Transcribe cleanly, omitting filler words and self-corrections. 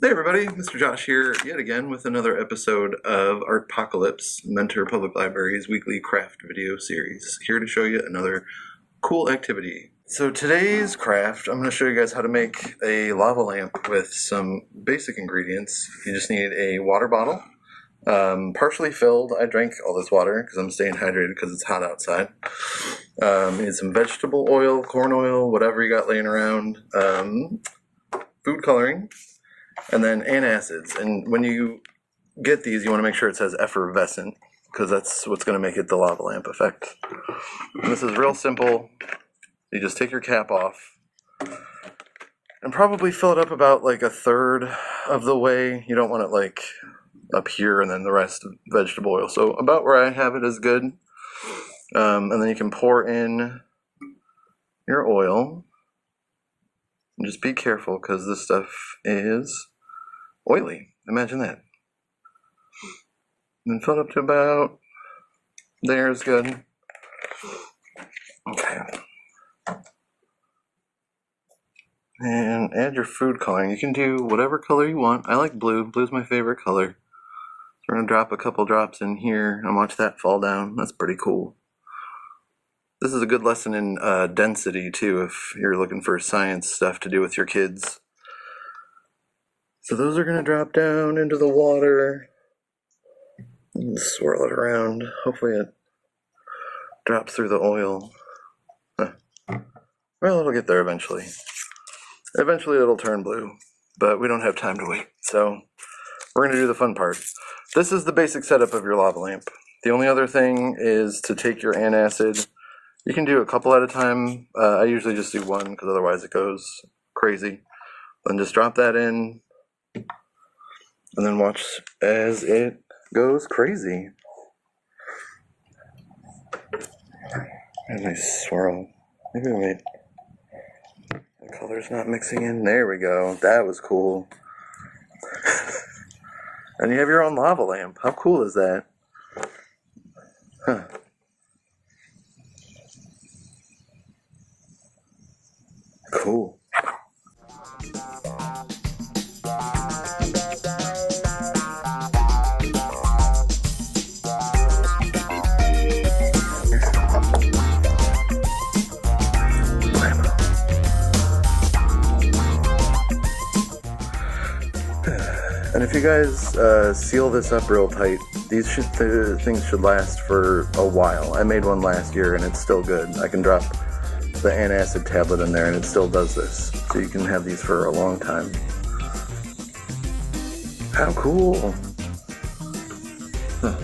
Hey everybody, Mr. Josh here yet again with another episode of Artpocalypse, Mentor Public Library's weekly craft video series, here to show you another cool activity. So today's craft, I'm going to show you guys how to make a lava lamp with some basic ingredients. You just need a water bottle, partially filled. I drank all this water because I'm staying hydrated because it's hot outside. You need some vegetable oil, corn oil, whatever you got laying around, food coloring, and then antacids. And when you get these, you want to make sure it says effervescent, because that's what's going to make it the lava lamp effect. And this is real simple. You just take your cap off and probably fill it up about like a third of the way. You don't want it like up here and then the rest vegetable oil. So about where I have it is good. And then you can pour in your oil. And just be careful because this stuff is oily. Imagine that. And then fill it up to about there is good. Okay. And add your food coloring. You can do whatever color you want. I like blue. Blue's my favorite color. So we're going to drop a couple drops in here and watch that fall down. That's pretty cool. This is a good lesson in density too, if you're looking for science stuff to do with your kids. So those are going to drop down into the water and swirl it around. Hopefully it drops through the oil. Well, it'll get there eventually. Eventually it'll turn blue, but we don't have time to wait. So we're going to do the fun part. This is the basic setup of your lava lamp. The only other thing is to take your antacid. You can do a couple at a time. I usually just do one because otherwise it goes crazy. Then just drop that in and then watch as it goes crazy. And nice swirl. Maybe wait. The color's not mixing in. There we go. That was cool. And you have your own lava lamp. How cool is that? Huh. Cool. And if you guys seal this up real tight, these things should last for a while. I made one last year and it's still good. I can drop the antacid tablet in there and it still does this. So you can have these for a long time. How cool! Huh.